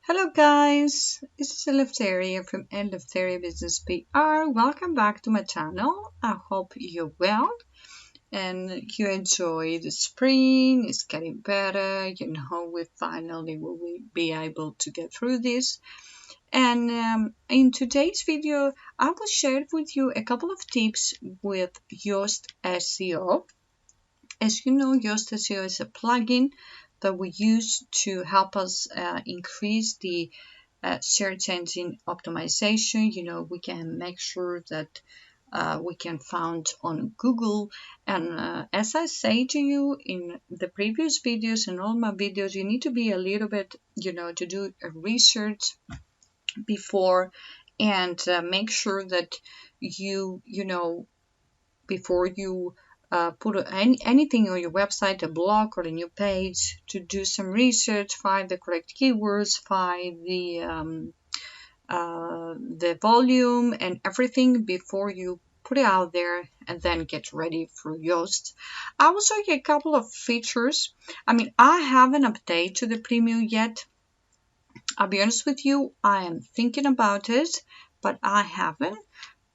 Hello guys, this is Eleftheria from Eleftheria Business PR. Welcome back to my channel. I hope you're well and you enjoy the spring. It's getting better. We finally will be able to get through this. And in today's video, I will share with you a couple of tips with Yoast SEO. As you know, Yoast SEO is a plugin that we use to help us increase the search engine optimization. We can make sure that we can found on Google. And as I say to you in the previous videos and all my videos, you need to be a little bit, to do a research before and make sure that before you put anything on your website, a blog or a new page, to do some research, find the correct keywords, find the volume and everything before you put it out there, and then get ready for Yoast. I will show you a couple of features. I haven't updated to the premium yet. I'll be honest with you, I am thinking about it, but I haven't.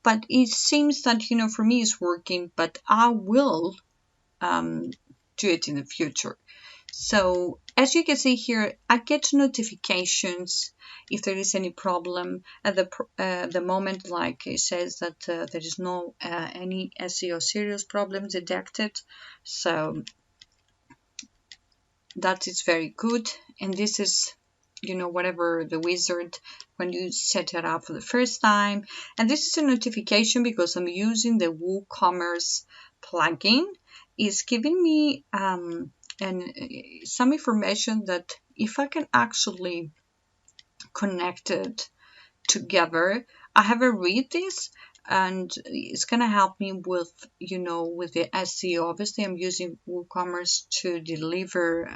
But it seems that, for me it's working, but I will do it in the future. So as you can see here, I get notifications if there is any problem at the moment. Like it says that there is no any SEO serious problem detected. So that is very good. And this is whatever the wizard when you set it up for the first time. And this is a notification because I'm using the WooCommerce plugin. It's giving me some information that if I can actually connect it together, I haven't read this, and it's gonna help me with with the SEO. Obviously, I'm using WooCommerce to deliver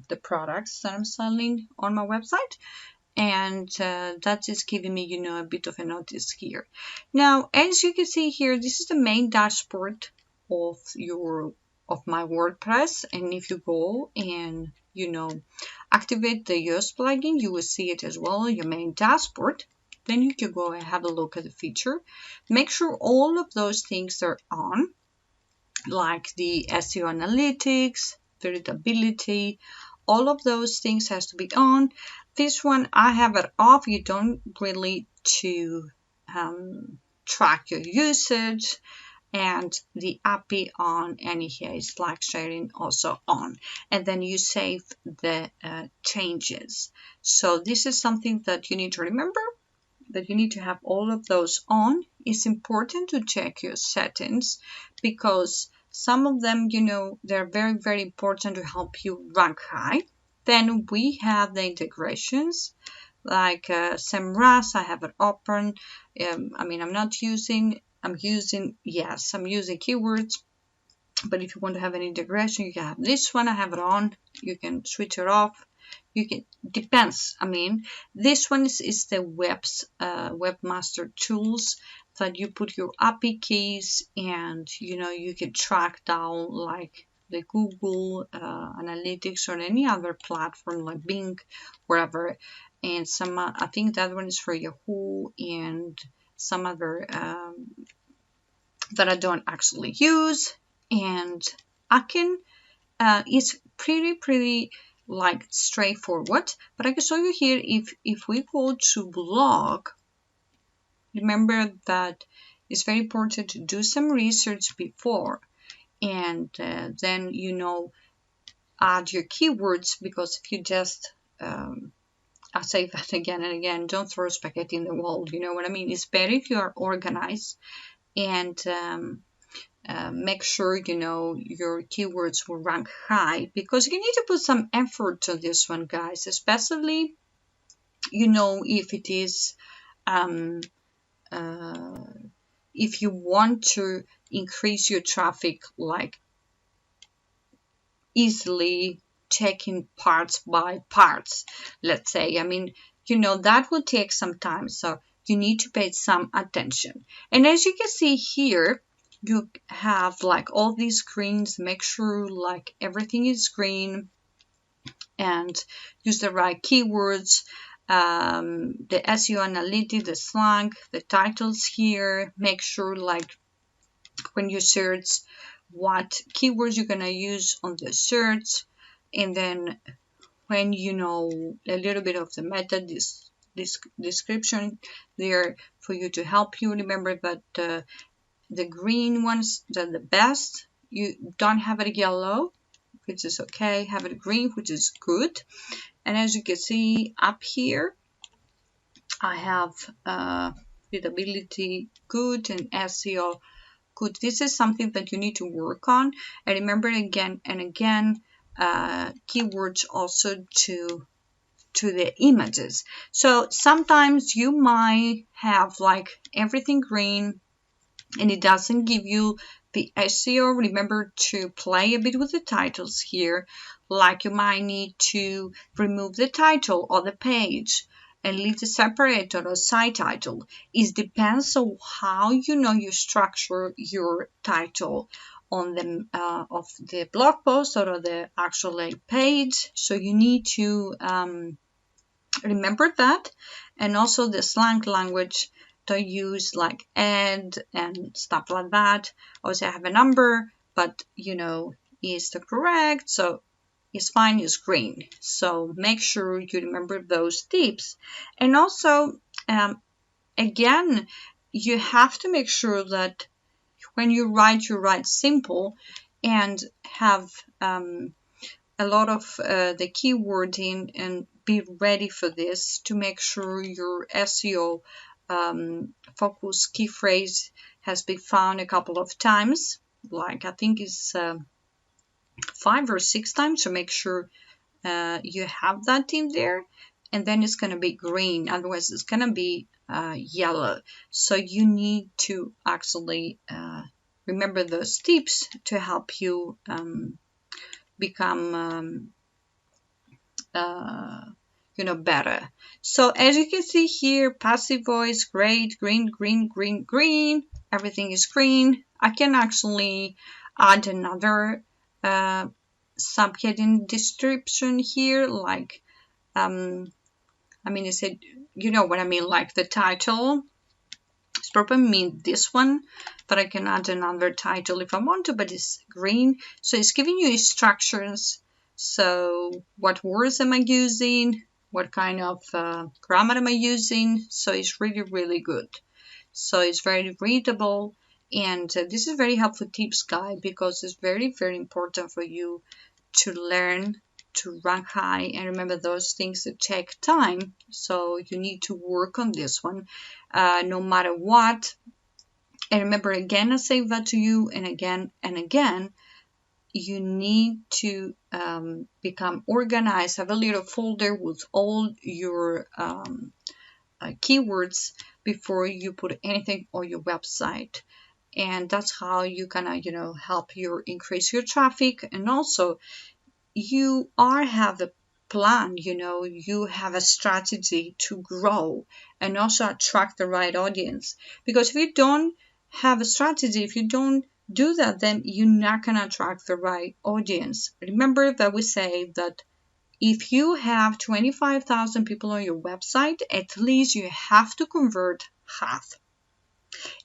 the products that I'm selling on my website, and that is giving me a bit of a notice here. Now, as you can see here, this is the main dashboard of my WordPress, and if you go and activate the Yoast plugin, you will see it as well on your main dashboard. Then you can go and have a look at the feature. Make sure all of those things are on, like the SEO analytics, veritability, all of those things has to be on. This one, I have it off. You don't really to track your usage, and the API on, and here is Slack sharing also on, and then you save the changes. So this is something that you need to remember, that you need to have all of those on. It's important to check your settings because some of them, they're very, very important to help you rank high. Then we have the integrations like SEMrush. I have it open. I'm using keywords, but if you want to have an integration, you can have this one. I have it on. You can switch it off. Depends. This one is the webmaster tools that you put your API keys, and you can track down like the Google Analytics or any other platform like Bing, wherever. And some I think that one is for Yahoo and some other that I don't actually use. And I can it's pretty like straightforward, but I can show you here. If we go to blog, remember that it's very important to do some research before, and then add your keywords, because if you just I say that again and again, don't throw spaghetti in the wall. You know what I mean? It's better if you are organized and make sure your keywords will rank high, because you need to put some effort to this one, guys, especially if it is if you want to increase your traffic like easily, taking parts by parts, let's say. That will take some time, so you need to pay some attention. And as you can see here, you have like all these screens. Make sure like everything is green and use the right keywords. the SEO analytics, the slang, the titles here. Make sure like when you search what keywords you're gonna use on the search, and then when you know a little bit of the meta description there for you to help you. Remember that the green ones are the best. You don't have it yellow, which is okay. Have it green, which is good. And as you can see up here, I have readability good and SEO good. This is something that you need to work on. And remember again and again, keywords also to the images. So sometimes you might have like everything green and it doesn't give you the SEO. Remember to play a bit with the titles here. Like you might need to remove the title or the page and leave the separator or side title. It depends on how you know you structure your title on the of the blog post or the actual page. So you need to remember that. And also the slang language to use like and stuff like that. Also I have a number, but you know is the correct, so it's fine, it's green. So make sure you remember those tips. And also again, you have to make sure that when you write simple and have a lot of the keywording and be ready for this to make sure your SEO focus key phrase has been found a couple of times, like I think it's 5 or 6 times, so make sure you have that in there, and then it's going to be green, otherwise it's going to be yellow. So you need to actually remember those tips to help you become you know, better. So as you can see here, passive voice, great, green, green, green, green, everything is green. I can actually add another subheading description here, like I mean, it said, you know what I mean, like the title. It's probably mean this one, but I can add another title if I want to, but it's green. So it's giving you instructions. So what words am I using? What kind of grammar am I using? So it's really, really good. So it's very readable. And this is very helpful tips guide, because it's very, very important for you to learn to rank high. And remember, those things that take time. So you need to work on this one no matter what. And remember, again, I say that to you and again and again, you need to become organized. Have a little folder with all your keywords before you put anything on your website. And that's how you can, you know, help you increase your traffic. And also you have a plan, you know, you have a strategy to grow and also attract the right audience. Because if you don't have a strategy, if you don't do that, then you're not going to attract the right audience. Remember that we say that if you have 25,000 people on your website, at least you have to convert half.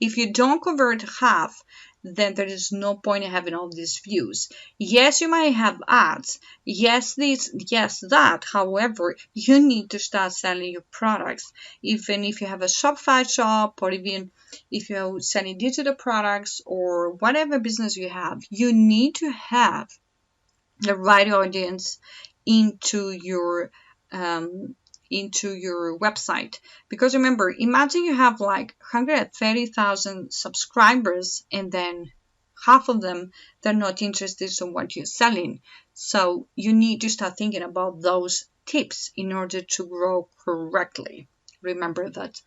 If you don't convert half, then there is no point in having all these views. Yes, you might have ads. Yes, this, yes, that. However, you need to start selling your products. Even if you have a Shopify shop, or even if you're selling digital products or whatever business you have, you need to have the right audience into your website. Because remember, imagine you have like 130,000 subscribers and then half of them, they're not interested in what you're selling. So you need to start thinking about those tips in order to grow correctly. Remember that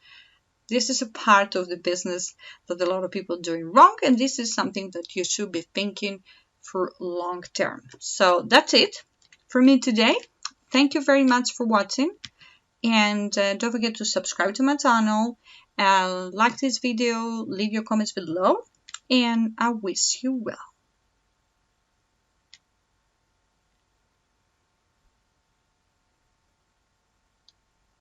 this is a part of the business that a lot of people are doing wrong, and this is something that you should be thinking for long term. So that's it for me today. Thank you very much for watching. And don't forget to subscribe to my channel, like this video, leave your comments below, and I wish you well.